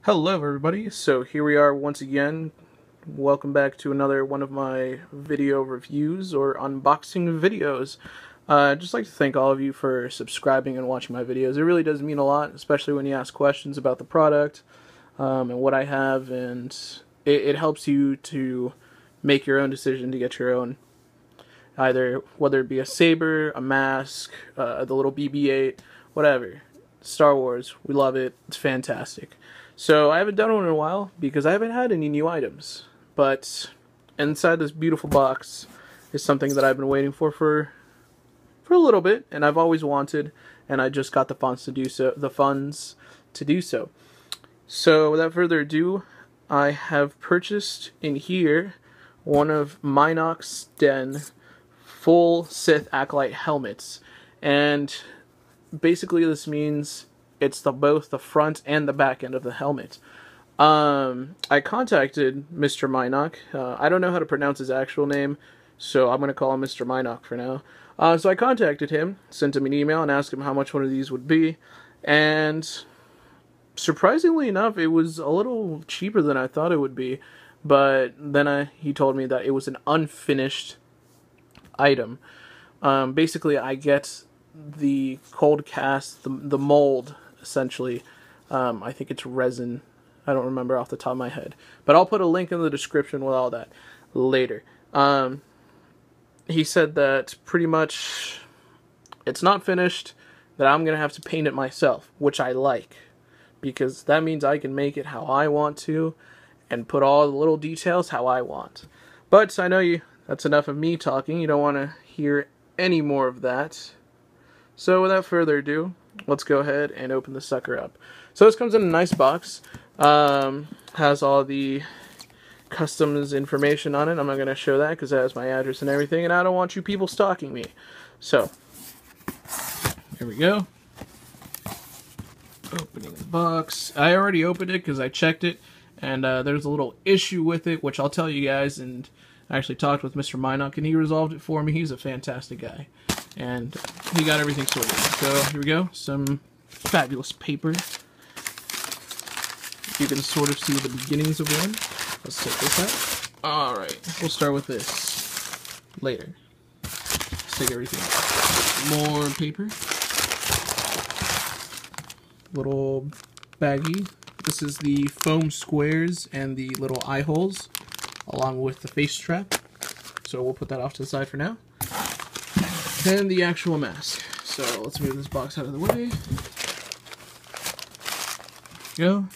Hello everybody, so here we are once again. Welcome back to another one of my video reviews or unboxing videos. I'd just like to thank all of you for subscribing and watching my videos. It really does mean a lot, especially when you ask questions about the product and what I have, and it helps you to make your own decision to get your own, either whether it be a saber, a mask, the little BB-8, whatever. Star Wars, we love it, it's fantastic. So I haven't done one in a while because I haven't had any new items, but inside this beautiful box is something that I've been waiting for a little bit, and I've always wanted, and I just got the funds to do so. So without further ado, I have purchased in here one of Mynocks' Den full Sith Acolyte helmets, and basically this means it's both the front and the back end of the helmet. I contacted Mr. Mynocks. I don't know how to pronounce his actual name, so I'm going to call him Mr. Mynocks for now. So I contacted him, sent him an email, and asked him how much one of these would be. And surprisingly enough, it was a little cheaper than I thought it would be. But then he told me that it was an unfinished item. Basically, I get the cold cast, the mold, essentially. I think it's resin. I don't remember off the top of my head. But I'll put a link in the description with all that later. He said that pretty much it's not finished, that I'm going to have to paint it myself, which I like, because that means I can make it how I want to and put all the little details how I want. But I know that's enough of me talking. You don't want to hear any more of that. So without further ado, let's go ahead and open the sucker up. So this comes in a nice box. Has all the customs information on it. I'm not going to show that because it has my address and everything, and I don't want you people stalking me. So, here we go. Opening the box. I already opened it because I checked it, and there's a little issue with it, which I'll tell you guys, and I actually talked with Mr. Mynocks, and he resolved it for me. He's a fantastic guy. And he got everything sorted. So here we go. Some fabulous paper. You can sort of see the beginnings of one. Let's take this out. Alright, we'll start with this later. Let's take everything out. More paper. Little baggie. This is the foam squares and the little eye holes, along with the face strap. So we'll put that off to the side for now. Then the actual mask. So let's move this box out of the way. There we go.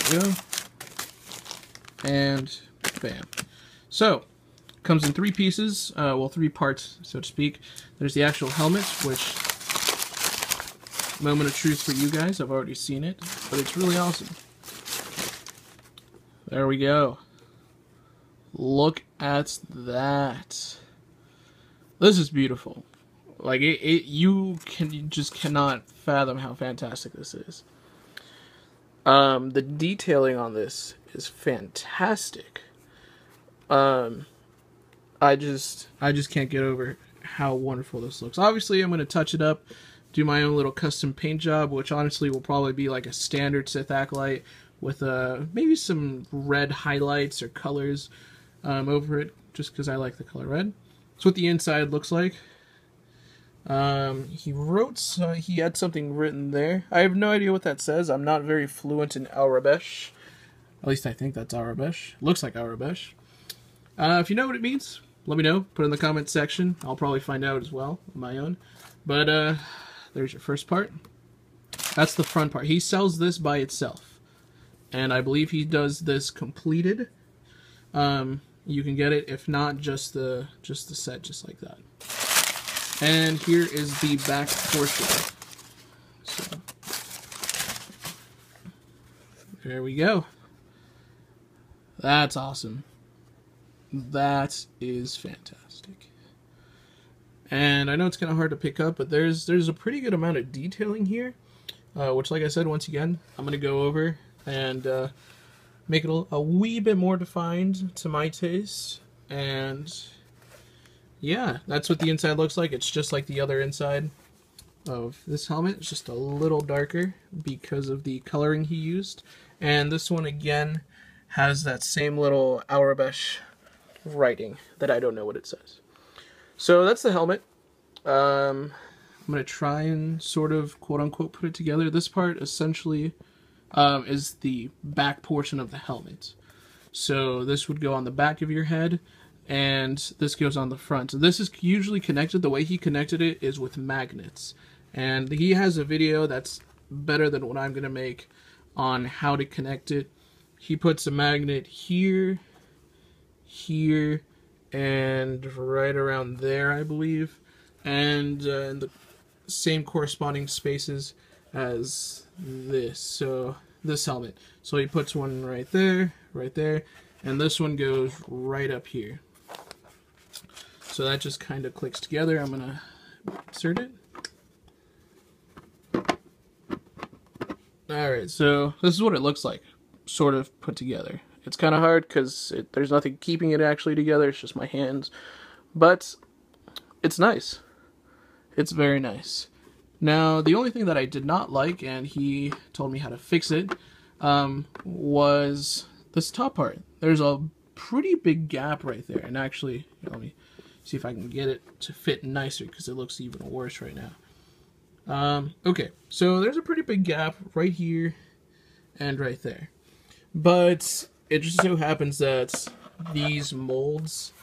There we go. And bam. So, comes in 3 pieces, well, 3 parts, so to speak. There's the actual helmet, which, moment of truth for you guys, I've already seen it, but it's really awesome. There we go. Look at that. This is beautiful. Like, you just cannot fathom how fantastic this is. The detailing on this is fantastic. I just can't get over how wonderful this looks. Obviously, I'm going to touch it up, do my own little custom paint job, which honestly will probably be like a standard Sith Acolyte with maybe some red highlights or colors over it, just because I like the color red. That's what the inside looks like. He had something written there. I have no idea what that says. I'm not very fluent in Arabic. At least I think that's Arabic. Looks like Arabic. If you know what it means, let me know. Put it in the comments section. I'll probably find out as well on my own. But there's your first part. That's the front part. He sells this by itself, and I believe he does this completed. You can get it, if not, just the set, just like that. And here is the back portion. So, there we go. That's awesome. That is fantastic. And I know it's kind of hard to pick up, but there's a pretty good amount of detailing here, which, like I said, once again, I'm going to go over and make it a wee bit more defined to my taste. And yeah, that's what the inside looks like. It's just like the other inside. of this helmet. It's just a little darker because of the coloring he used. And this one again has that same little Aurebesh writing that I don't know what it says. So that's the helmet. I'm going to try and sort of quote-unquote put it together. This part essentially is the back portion of the helmet. So this would go on the back of your head, and this goes on the front. This is usually connected. The way he connected it is with magnets. And he has a video that's better than what I'm going to make on how to connect it. He puts a magnet here, here, and right around there, I believe. And in the same corresponding spaces as this. So this helmet. So he puts one right there, and this one goes right up here. So that just kind of clicks together. I'm going to insert it. Alright, so this is what it looks like, sort of put together. It's kind of hard because there's nothing keeping it actually together, it's just my hands. But it's nice. It's very nice. Now, the only thing that I did not like, and he told me how to fix it, was this top part. There's a pretty big gap right there. And actually, let me see if I can get it to fit nicer, because it looks even worse right now. Okay, so there's a pretty big gap right here and right there. But it just so happens that these molds,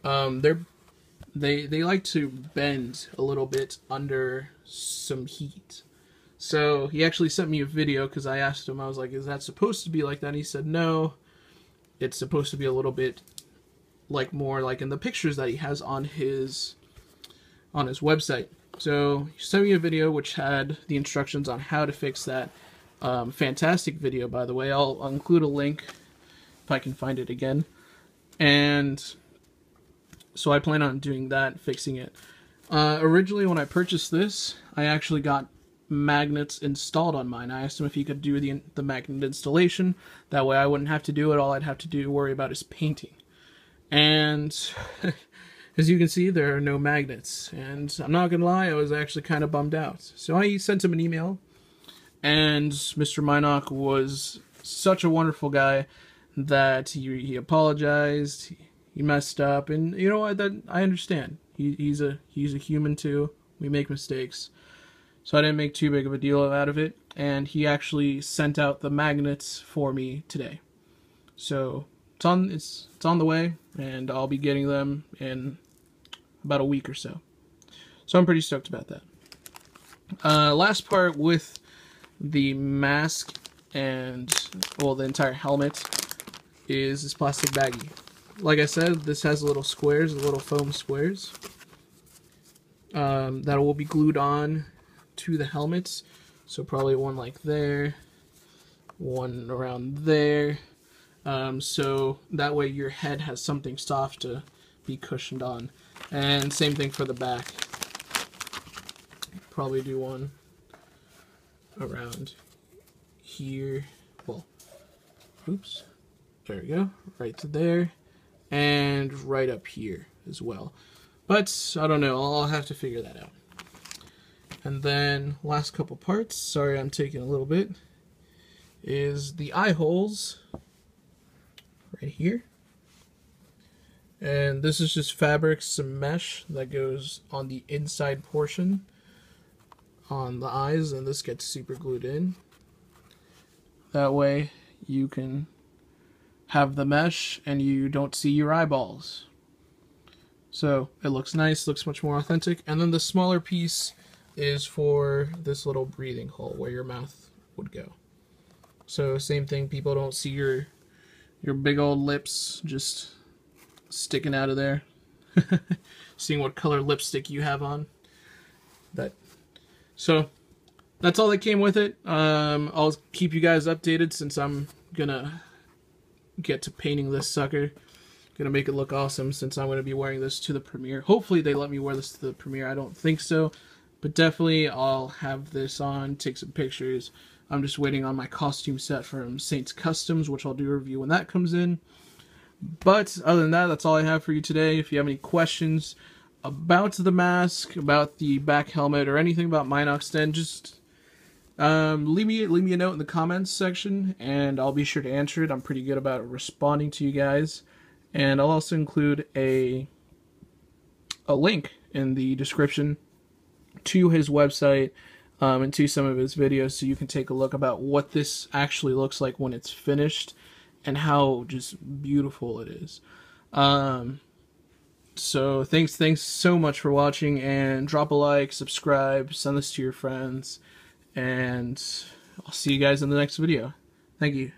they like to bend a little bit under some heat. So he actually sent me a video because I asked him, I was like, is that supposed to be like that? And he said, no, it's supposed to be a little bit like more like in the pictures that he has on his website. So he sent me a video which had the instructions on how to fix that. Fantastic video, by the way. I'll include a link if I can find it again. And so I plan on doing that, fixing it. Originally, when I purchased this, I actually got magnets installed on mine. I asked him if he could do the magnet installation. That way I wouldn't have to do it. All I'd have to worry about is painting. And as you can see, there are no magnets. And I'm not going to lie, I was actually kind of bummed out. So I sent him an email. And Mr. Mynocks was such a wonderful guy that he apologized. He messed up, and you know what? That I understand. He's a human too. We make mistakes, so I didn't make too big of a deal out of it. And he actually sent out the magnets for me today, so it's on the way, and I'll be getting them in about a week or so. So I'm pretty stoked about that. Last part with the mask and, well, the entire helmet is this plastic baggie. Like I said, this has little squares, little foam squares that will be glued on to the helmets. So probably one like there, one around there. So that way your head has something soft to be cushioned on. And same thing for the back. Probably do one around here. Well, oops. There we go. Right to there. And right up here as well. But I don't know. I'll have to figure that out. And then last couple parts. Sorry, I'm taking a little bit. Is the eye holes right here. And this is just fabric, some mesh that goes on the inside portion on the eyes, and this gets super glued in. That way you can have the mesh and you don't see your eyeballs. So it looks nice, looks much more authentic. And then the smaller piece is for this little breathing hole where your mouth would go. So same thing, people don't see your big old lips just sticking out of there. Seeing what color lipstick you have on. So that's all that came with it. I'll keep you guys updated since I'm gonna get to painting this sucker. Gonna make it look awesome since I'm gonna be wearing this to the premiere. Hopefully they let me wear this to the premiere. I don't think so, but definitely I'll have this on, take some pictures. I'm just waiting on my costume set from Saints Customs, which I'll do a review when that comes in. But other than that, that's all I have for you today. If you have any questions, about the mask, about the back helmet, or anything about Mynocks, then just leave me a note in the comments section, and I'll be sure to answer it. I'm pretty good about responding to you guys, and I'll also include a link in the description to his website and to some of his videos, so you can take a look about what this actually looks like when it's finished and how just beautiful it is. So thanks so much for watching, and drop a like, subscribe, send this to your friends, and I'll see you guys in the next video. Thank you.